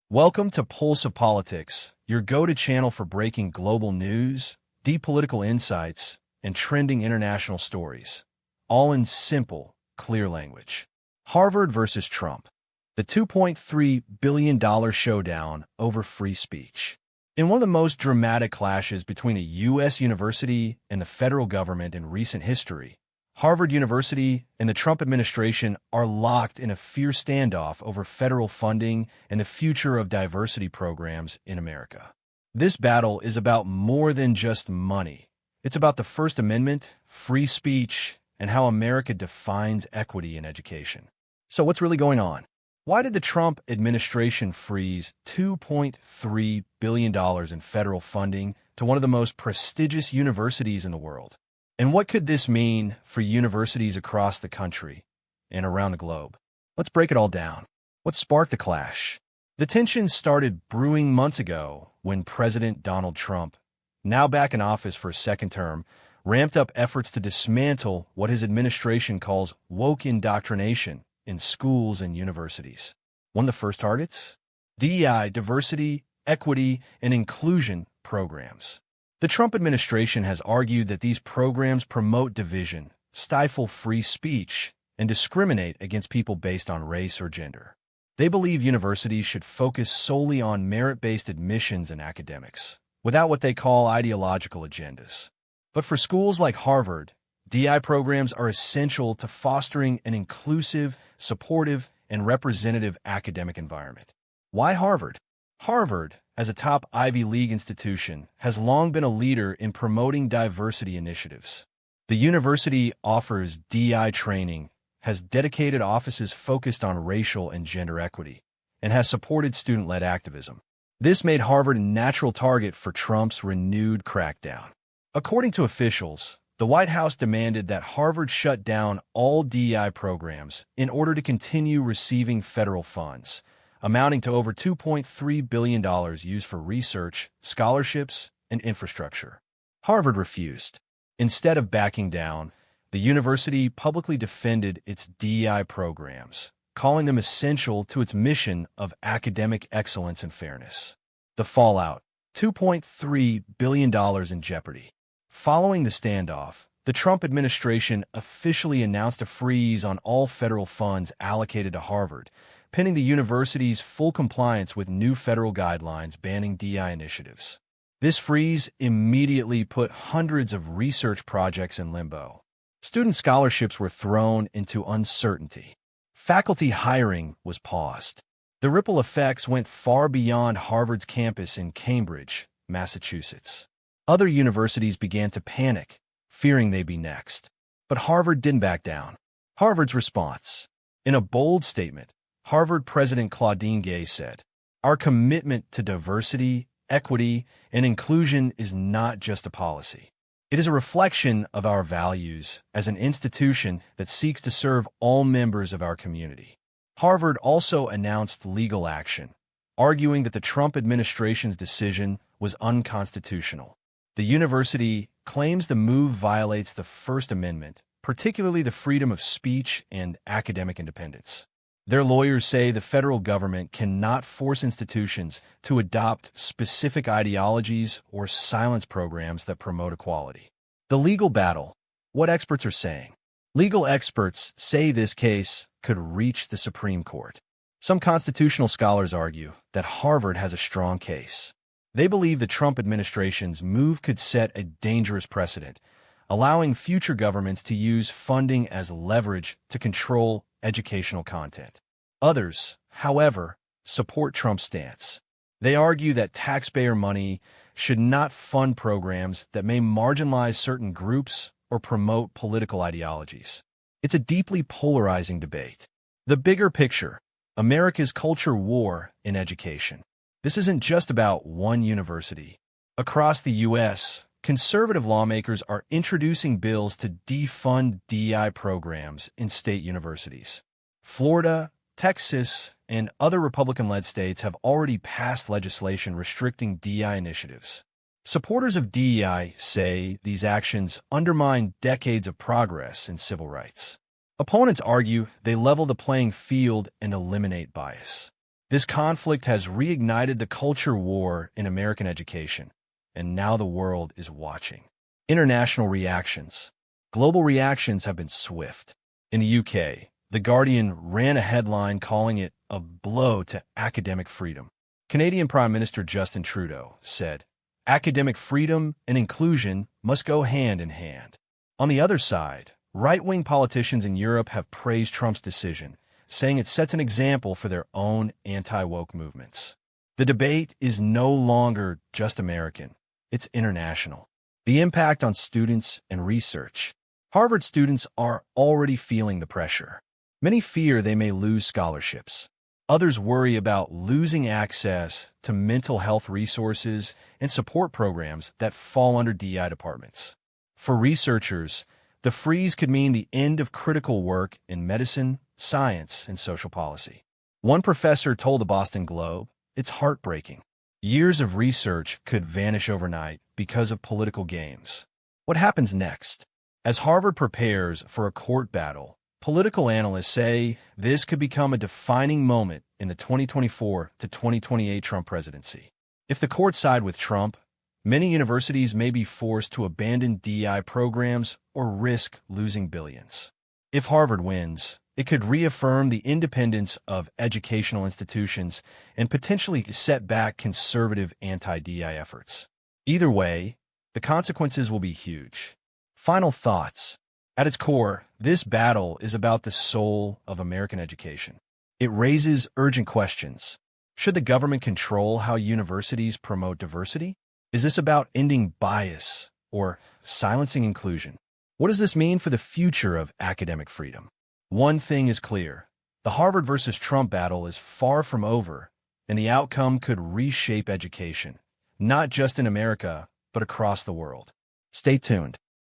Welcome to Pulse of Politics, your go-to channel for breaking global news, deep political insights, and trending international stories, all in simple, clear language. Harvard versus Trump, the $2.3 billion showdown over free speech. In one of the most dramatic clashes between a U.S. university and the federal government in recent history, Harvard University and the Trump administration are locked in a fierce standoff over federal funding and the future of diversity programs in America. This battle is about more than just money. It's about the First Amendment, free speech, and how America defines equity in education. So what's really going on? Why did the Trump administration freeze $2.3 billion in federal funding to one of the most prestigious universities in the world? And what could this mean for universities across the country and around the globe? Let's break it all down. What sparked the clash? The tensions started brewing months ago when President Donald Trump, now back in office for a second term, ramped up efforts to dismantle what his administration calls woke indoctrination in schools and universities. One of the first targets? DEI, diversity, equity, and inclusion programs. The Trump administration has argued that these programs promote division, stifle free speech, and discriminate against people based on race or gender. They believe universities should focus solely on merit-based admissions and academics, without what they call ideological agendas. But for schools like Harvard, DEI programs are essential to fostering an inclusive, supportive, and representative academic environment. Why Harvard? Harvard, as a top Ivy League institution, has long been a leader in promoting diversity initiatives. The university offers DEI training, has dedicated offices focused on racial and gender equity, and has supported student-led activism. This made Harvard a natural target for Trump's renewed crackdown. According to officials, the White House demanded that Harvard shut down all DEI programs in order to continue receiving federal funds, amounting to over $2.3 billion used for research, scholarships, and infrastructure. Harvard refused. Instead of backing down, the university publicly defended its DEI programs, calling them essential to its mission of academic excellence and fairness. The fallout: $2.3 billion in jeopardy. Following the standoff, the Trump administration officially announced a freeze on all federal funds allocated to Harvard, pending the university's full compliance with new federal guidelines banning DEI initiatives. This freeze immediately put hundreds of research projects in limbo. Student scholarships were thrown into uncertainty. Faculty hiring was paused. The ripple effects went far beyond Harvard's campus in Cambridge, Massachusetts. Other universities began to panic, fearing they'd be next. But Harvard didn't back down. Harvard's response: in a bold statement, Harvard President Claudine Gay said, "Our commitment to diversity, equity, and inclusion is not just a policy. It is a reflection of our values as an institution that seeks to serve all members of our community." Harvard also announced legal action, arguing that the Trump administration's decision was unconstitutional. The university claims the move violates the First Amendment, particularly the freedom of speech and academic independence. Their lawyers say the federal government cannot force institutions to adopt specific ideologies or silence programs that promote equality. The legal battle: what experts are saying. Legal experts say this case could reach the Supreme Court. Some constitutional scholars argue that Harvard has a strong case. They believe the Trump administration's move could set a dangerous precedent, allowing future governments to use funding as leverage to control educational content. Others, however, support Trump's stance. They argue that taxpayer money should not fund programs that may marginalize certain groups or promote political ideologies. It's a deeply polarizing debate. The bigger picture: America's culture war in education. This isn't just about one university. Across the U.S., conservative lawmakers are introducing bills to defund DEI programs in state universities. Florida, Texas, and other Republican-led states have already passed legislation restricting DEI initiatives. Supporters of DEI say these actions undermine decades of progress in civil rights. Opponents argue they level the playing field and eliminate bias. This conflict has reignited the culture war in American education, and now the world is watching. International reactions. Global reactions have been swift. In the UK, The Guardian ran a headline calling it a blow to academic freedom. Canadian Prime Minister Justin Trudeau said, "Academic freedom and inclusion must go hand in hand." On the other side, right-wing politicians in Europe have praised Trump's decision, saying it sets an example for their own anti-woke movements. The debate is no longer just American, it's international. The impact on students and research. Harvard students are already feeling the pressure. Many fear they may lose scholarships. Others worry about losing access to mental health resources and support programs that fall under DEI departments. For researchers, the freeze could mean the end of critical work in medicine, science, and social policy. One professor told the Boston Globe, "It's heartbreaking. Years of research could vanish overnight because of political games." What happens next? As Harvard prepares for a court battle, political analysts say this could become a defining moment in the 2024 to 2028 Trump presidency. If the courts side with Trump, many universities may be forced to abandon DEI programs or risk losing billions. If Harvard wins, it could reaffirm the independence of educational institutions and potentially set back conservative anti-DEI efforts. Either way, the consequences will be huge. Final thoughts. At its core, this battle is about the soul of American education. It raises urgent questions. Should the government control how universities promote diversity? Is this about ending bias or silencing inclusion? What does this mean for the future of academic freedom? One thing is clear. The Harvard versus Trump battle is far from over, and the outcome could reshape education, not just in America, but across the world. Stay tuned.